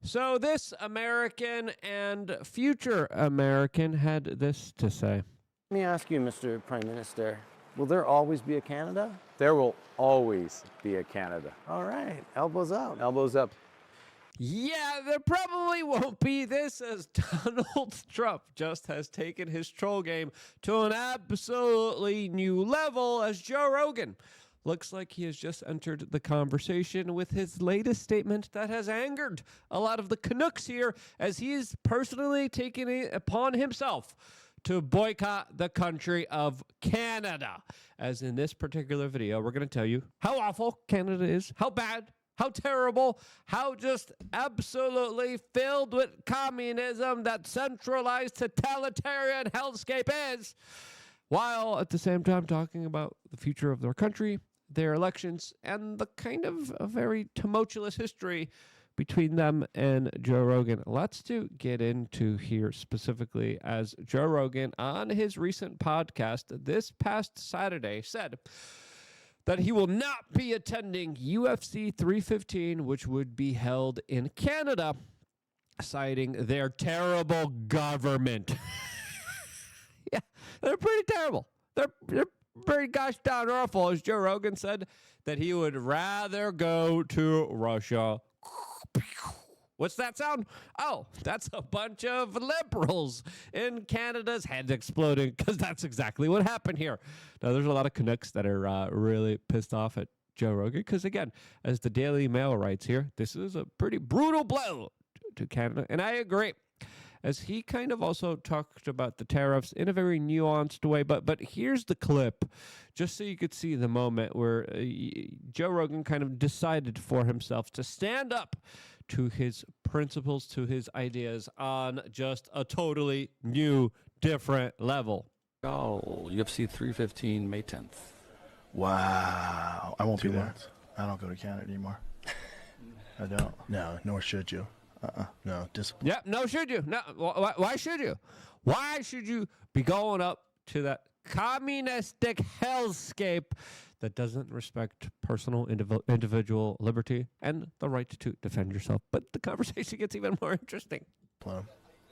So this American and future American had this to say. Let me ask you, Mr. Prime Minister, will there always be a Canada? There will always be a Canada. All right, elbows up. Elbows up. Yeah, there probably won't be this, as Donald Trump just has taken his troll game to an absolutely new level as Joe Rogan. Looks like he has just entered the conversation with his latest statement that has angered a lot of the Canucks here, as he is personally taking it upon himself to boycott the country of Canada. As in this particular video, we're going to tell you how awful Canada is, how bad, how terrible, how just absolutely filled with communism that centralized totalitarian hellscape is, while at the same time talking about the future of their country, their elections, and the kind of a very tumultuous history between them and Joe Rogan. Lots to get into here specifically, as Joe Rogan on his recent podcast this past Saturday said that he will not be attending UFC 315, which would be held in Canada, citing their terrible government. Yeah, they're pretty terrible. They're pretty gosh darn awful, as Joe Rogan said that he would rather go to Russia. What's that sound? Oh, that's a bunch of liberals in Canada's heads exploding, because that's exactly what happened here. Now, there's a lot of Canucks that are really pissed off at Joe Rogan, because, again, as the Daily Mail writes here, this is a pretty brutal blow to Canada, and I agree. As he kind of also talked about the tariffs in a very nuanced way. But here's the clip, just so you could see the moment where Joe Rogan kind of decided for himself to stand up to his principles, to his ideas on just a totally new, different level. Oh, UFC 315, May 10th. Wow. I won't be there. months. I don't go to Canada anymore. I don't. No, nor should you. No, discipline. Yeah, no, should you? No, why should you? Why should you be going up to that communistic hellscape that doesn't respect personal individual liberty and the right to defend yourself? But the conversation gets even more interesting.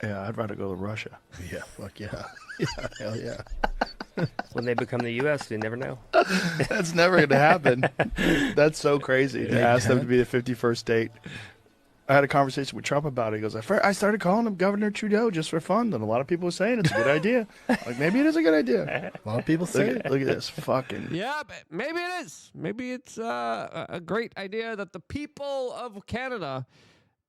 Yeah, I'd rather go to Russia. Yeah, fuck yeah. Yeah, hell yeah. When they become the U.S., you never know. That's never going to happen. That's so crazy to ask them to be the 51st state. I had a conversation with Trump about it. He goes, I started calling him Governor Trudeau just for fun. And a lot of people were saying it's a good idea. Like, maybe it is a good idea. A lot of people say it. Look at this fucking. Yeah, but maybe it is. Maybe it's a great idea that the people of Canada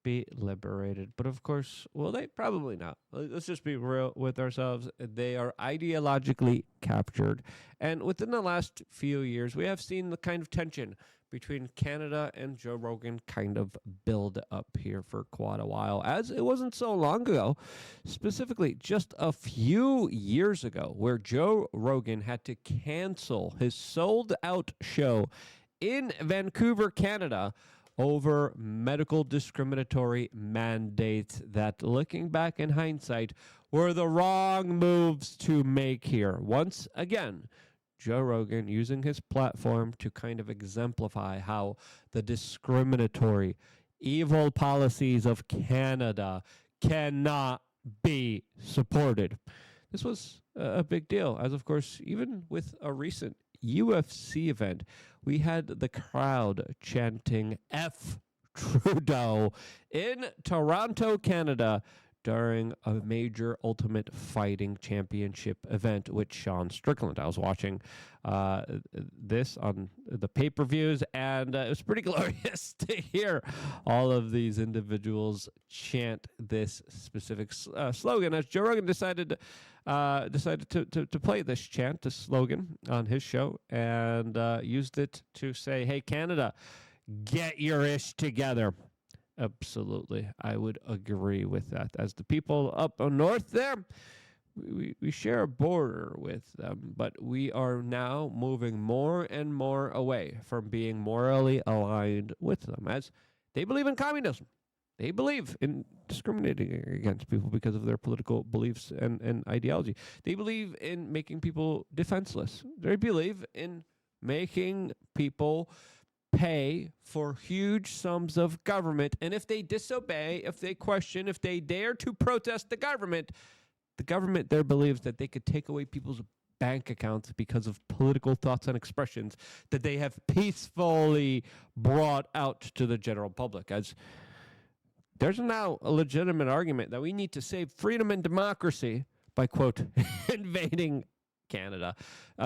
be liberated. But of course, well, they probably not. Let's just be real with ourselves. They are ideologically captured. And within the last few years, we have seen the kind of tension between Canada and Joe Rogan kind of build up here for quite a while, as it wasn't so long ago, specifically just a few years ago, where Joe Rogan had to cancel his sold-out show in Vancouver, Canada, over medical discriminatory mandates that, looking back in hindsight, were the wrong moves to make here. Once again, Joe Rogan using his platform to kind of exemplify how the discriminatory, evil policies of Canada cannot be supported. This was a big deal, as of course, even with a recent UFC event, we had the crowd chanting F Trudeau in Toronto, Canada, during a major Ultimate Fighting Championship event with Sean Strickland. I was watching this on the pay-per-views, and it was pretty glorious to hear all of these individuals chant this specific slogan, as Joe Rogan decided to play this chant, this slogan, on his show, and used it to say, hey, Canada, get your ish together. Absolutely. I would agree with that. As the people up north there, we share a border with them, but we are now moving more and more away from being morally aligned with them, as they believe in communism. They believe in discriminating against people because of their political beliefs and ideology. They believe in making people defenseless. They believe in making people pay for huge sums of government. And if they disobey, if they question, if they dare to protest the government there believes that they could take away people's bank accounts because of political thoughts and expressions that they have peacefully brought out to the general public. As there's now a legitimate argument that we need to save freedom and democracy by, quote, invading Canada.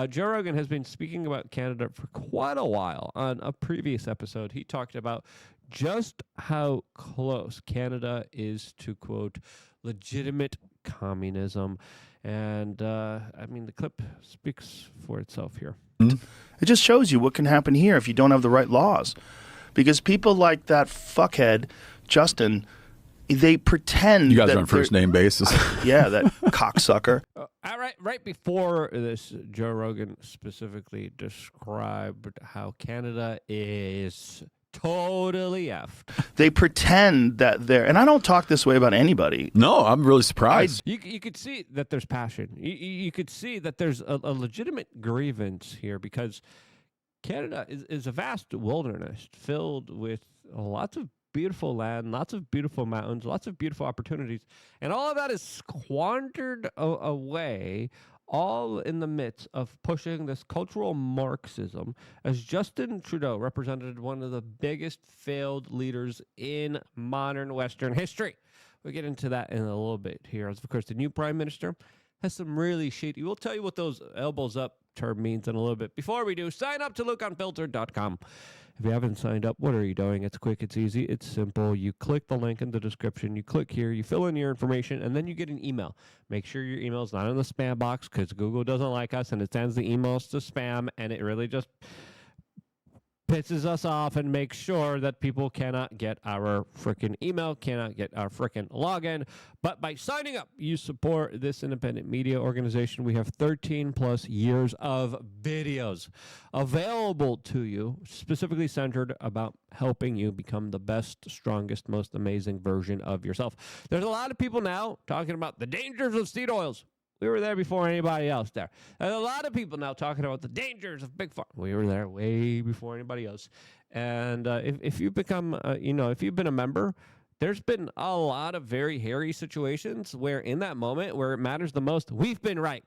Joe Rogan has been speaking about Canada for quite a while. On a previous episode, he talked about just how close Canada is to, quote, legitimate communism. And, the clip speaks for itself here. It just shows you what can happen here if you don't have the right laws. Because people like that fuckhead, Justin, they pretend you guys that are on first name basis. Yeah, that cocksucker. Right before this, Joe Rogan specifically described how Canada is totally effed. They pretend that they're, and I don't talk this way about anybody. No, I'm really surprised. You could see that there's passion. You could see that there's a legitimate grievance here because Canada is a vast wilderness filled with lots of beautiful land, lots of beautiful mountains, lots of beautiful opportunities, and all of that is squandered away, all in the midst of pushing this cultural Marxism, as Justin Trudeau represented one of the biggest failed leaders in modern Western history. We'll get into that in a little bit here. As of course, the new prime minister has some really shady. We'll tell you what those elbows up term means in a little bit. Before we do, sign up to LukeUnfiltered.com. If you haven't signed up, what are you doing? It's quick, it's easy, it's simple. You click the link in the description, you click here, you fill in your information, and then you get an email. Make sure your email is not in the spam box because Google doesn't like us and it sends the emails to spam, and it really just pisses us off and makes sure that people cannot get our frickin' email, cannot get our frickin' login. But by signing up, you support this independent media organization. We have 13 plus years of videos available to you, specifically centered about helping you become the best, strongest, most amazing version of yourself. There's a lot of people now talking about the dangers of seed oils. We were there before anybody else there. There's a lot of people now talking about the dangers of big pharma. We were there way before anybody else. And if you become, if you've been a member, there's been a lot of very hairy situations where in that moment where it matters the most, we've been right.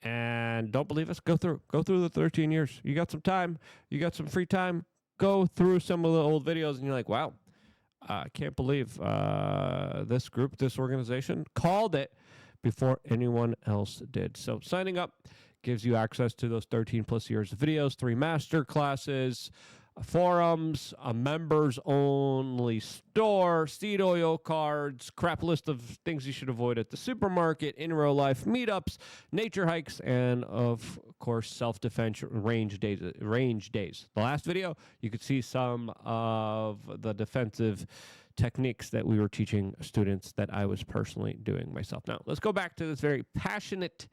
And don't believe us? Go through the 13 years. You got some time. You got some free time. Go through some of the old videos and you're like, wow, I can't believe this group, this organization called it before anyone else did. So signing up gives you access to those 13 plus years of videos, 3 master classes, forums, a members only store, seed oil cards, crap list of things you should avoid at the supermarket, in real life meetups, nature hikes, and of course self-defense range days. The last video, you could see some of the defensive techniques that we were teaching students that I was personally doing myself. Now, let's go back to this very passionate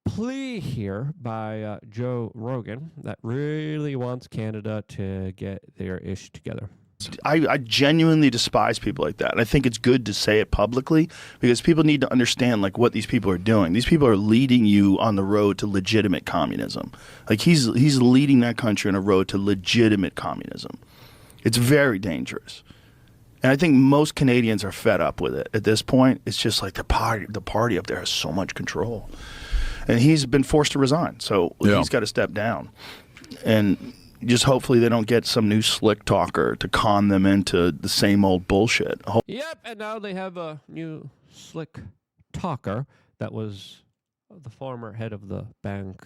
plea here by Joe Rogan that really wants Canada to get their ish together. I genuinely despise people like that. And I think it's good to say it publicly because people need to understand like what these people are doing. These people are leading you on the road to legitimate communism. Like he's leading that country on a road to legitimate communism. It's very dangerous. And I think most Canadians are fed up with it at this point. It's just like the party up there has so much control. And he's been forced to resign, so he's got to step down. And just hopefully they don't get some new slick talker to con them into the same old bullshit. Yep, and now they have a new slick talker that was the former head of the Bank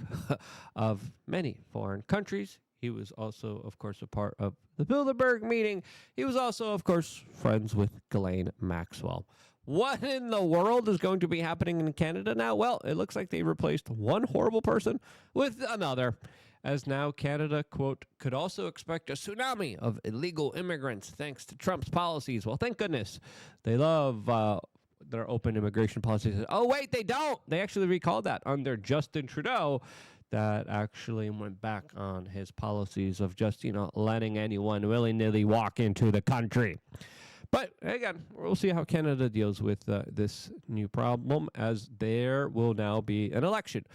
of many foreign countries. He was also, of course, a part of the Bilderberg meeting. He was also, of course, friends with Ghislaine Maxwell. What in the world is going to be happening in Canada now? Well, it looks like they replaced one horrible person with another, as now Canada, quote, could also expect a tsunami of illegal immigrants thanks to Trump's policies. Well, thank goodness. They love their open immigration policies. Oh, wait, they don't. They actually recalled that under Justin Trudeau. That actually went back on his policies of just, letting anyone willy-nilly walk into the country. But again, we'll see how Canada deals with this new problem, as there will now be an election.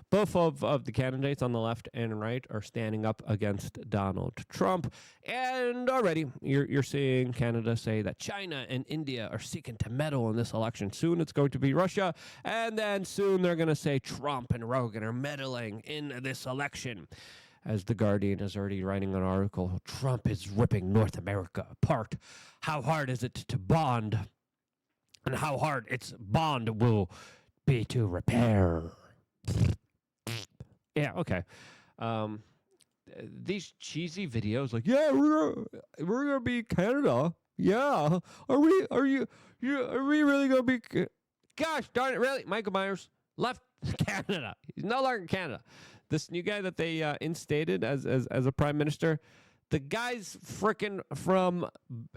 Both of the candidates on the left and right are standing up against Donald Trump. And already you're seeing Canada say that China and India are seeking to meddle in this election. Soon it's going to be Russia. And then soon they're going to say Trump and Rogan are meddling in this election. As The Guardian is already writing an article, Trump is ripping North America apart. How hard is it to bond? And how hard its bond will be to repair. Yeah, okay. These cheesy videos like, yeah, we're gonna be Canada. Yeah. Are we really gonna be gosh darn it, really? Michael Myers left Canada. He's no longer in Canada. This new guy that they instated as a prime minister, the guy's frickin' from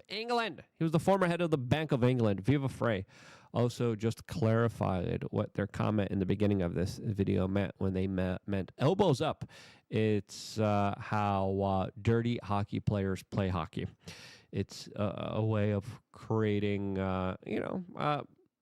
England. He was the former head of the Bank of England, Viva Frey. Also just clarified what their comment in the beginning of this video meant when they meant elbows up. It's how dirty hockey players play hockey. It's a way of creating,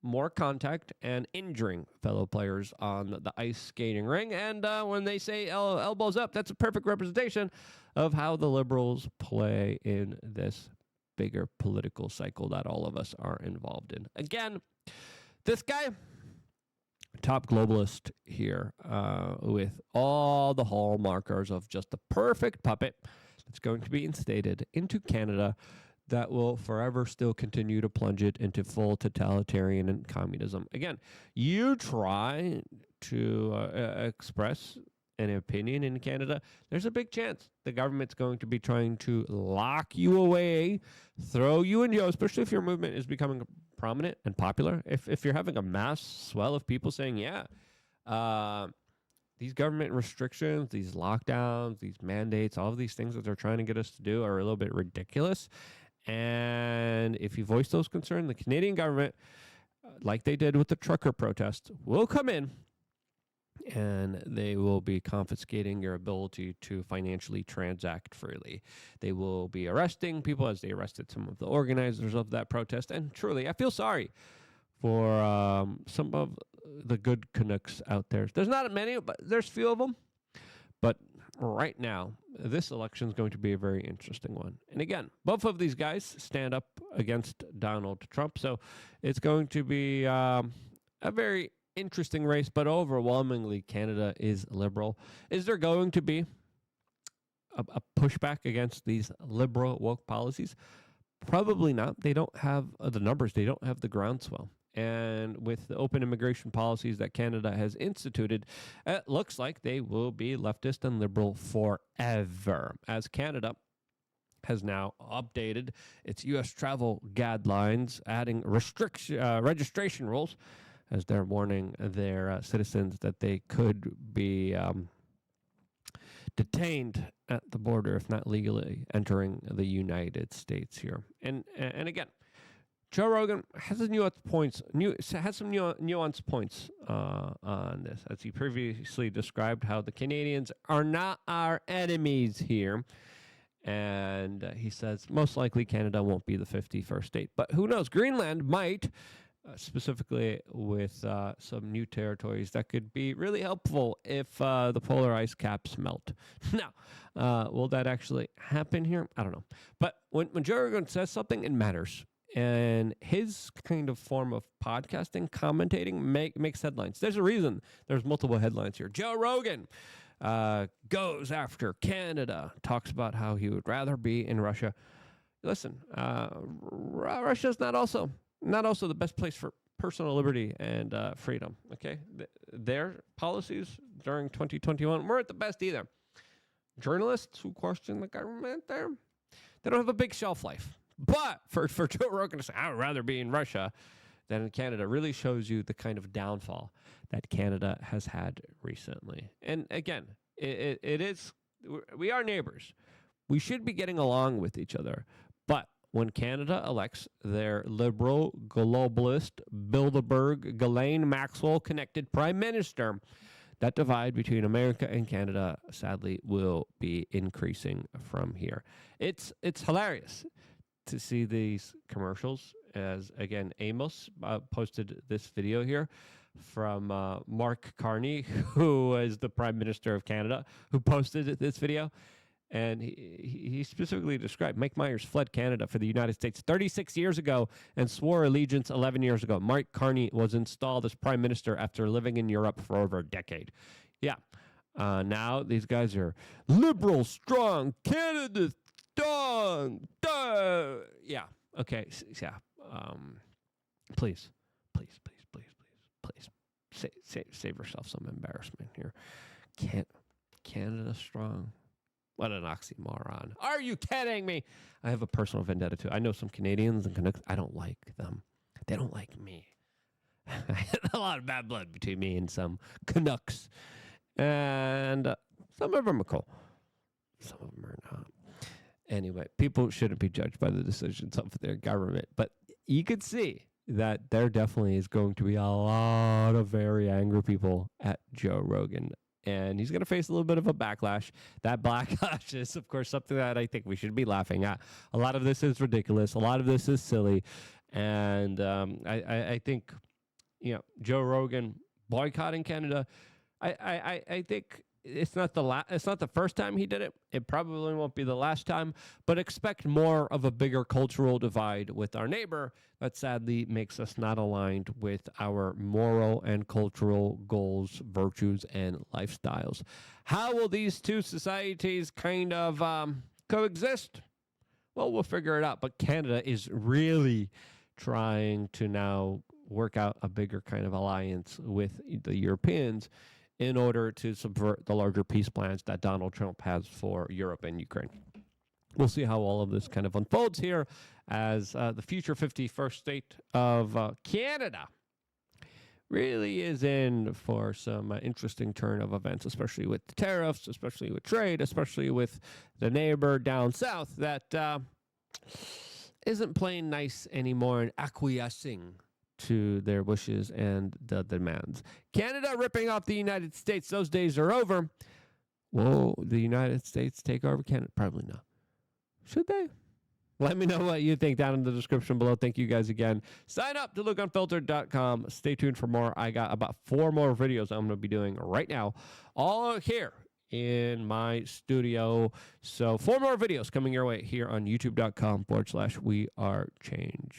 more contact and injuring fellow players on the ice skating ring. And when they say elbows up, that's a perfect representation of how the Liberals play in this bigger political cycle that all of us are involved in. Again, this guy, top globalist here, with all the hallmarkers of just the perfect puppet that's going to be instated into Canada that will forever still continue to plunge it into full totalitarian and communism. Again, you try to express an opinion in Canada, there's a big chance the government's going to be trying to lock you away, throw you in jail, especially if your movement is becoming prominent and popular. If you're having a mass swell of people saying, these government restrictions, these lockdowns, these mandates, all of these things that they're trying to get us to do are a little bit ridiculous. And if you voice those concerns, the Canadian government, like they did with the trucker protests, will come in and they will be confiscating your ability to financially transact freely. They will be arresting people as they arrested some of the organizers of that protest. And truly, I feel sorry for some of the good Canucks out there. There's not many, but there's few of them. But right now, this election is going to be a very interesting one. And again, both of these guys stand up against Donald Trump. So it's going to be a very interesting race, but overwhelmingly Canada is liberal. Is there going to be a pushback against these liberal woke policies? Probably not. They don't have the numbers. They don't have the groundswell. And with the open immigration policies that Canada has instituted, it looks like they will be leftist and liberal forever, as Canada has now updated its U.S. travel guidelines, adding registration rules, as they're warning their citizens that they could be detained at the border if not legally entering the United States here. And again, Joe Rogan has some nuanced points on this, as he previously described how the Canadians are not our enemies here. And he says most likely Canada won't be the 51st state. But who knows? Greenland might, specifically with some new territories that could be really helpful if the polar ice caps melt. Now, will that actually happen here? I don't know. But when Joe Rogan says something, it matters. And his kind of form of podcasting, commentating, makes headlines. There's a reason there's multiple headlines here. Joe Rogan goes after Canada, talks about how he would rather be in Russia. Listen, Russia's not also the best place for personal liberty and freedom, okay? Their policies during 2021 weren't the best either. Journalists who question the government there, they don't have a big shelf life. But for Joe Rogan to say, I would rather be in Russia than in Canada, really shows you the kind of downfall that Canada has had recently. And again, we are neighbors. We should be getting along with each other. But when Canada elects their liberal, globalist, Bilderberg, Ghislaine Maxwell connected prime minister, that divide between America and Canada, sadly, will be increasing from here. It's hilarious to see these commercials. As again, Amos posted this video here from Mark Carney, who is the Prime Minister of Canada, who posted this video. And he specifically described Mike Myers fled Canada for the United States 36 years ago and swore allegiance 11 years ago. Mark Carney was installed as prime minister after living in Europe for over a decade. Yeah. Now these guys are liberal, strong, Canada, strong. Yeah. Okay. Yeah. Please. Save yourself some embarrassment here. Canada strong. What an oxymoron. Are you kidding me? I have a personal vendetta too. I know some Canadians and Canucks. I don't like them. They don't like me. A lot of bad blood between me and some Canucks. And some of them are cool. Some of them are not. Anyway, people shouldn't be judged by the decisions of their government. But you could see that there definitely is going to be a lot of very angry people at Joe Rogan. And he's going to face a little bit of a backlash. That backlash is, of course, something that I think we should be laughing at. A lot of this is ridiculous. A lot of this is silly. And I think, Joe Rogan boycotting Canada, I think it's not the first time he did it. It probably won't be the last time. But expect more of a bigger cultural divide with our neighbor that sadly makes us not aligned with our moral and cultural goals, virtues, and lifestyles. How will these two societies kind of coexist? Well, we'll figure it out. But Canada is really trying to now work out a bigger kind of alliance with the Europeans in order to subvert the larger peace plans that Donald Trump has for Europe and Ukraine. We'll see how all of this kind of unfolds here as the future 51st state of Canada really is in for some interesting turn of events, especially with the tariffs, especially with trade, especially with the neighbor down south that isn't playing nice anymore and acquiescing to their wishes and the demands. Canada ripping off the United States. Those days are over. Will the United States take over Canada? Probably not. Should they? Let me know what you think down in the description below. Thank you guys again. Sign up to lookunfiltered.com. Stay tuned for more. I got about 4 more videos I'm going to be doing right now, all here in my studio. So 4 more videos coming your way here on youtube.com/wearechange.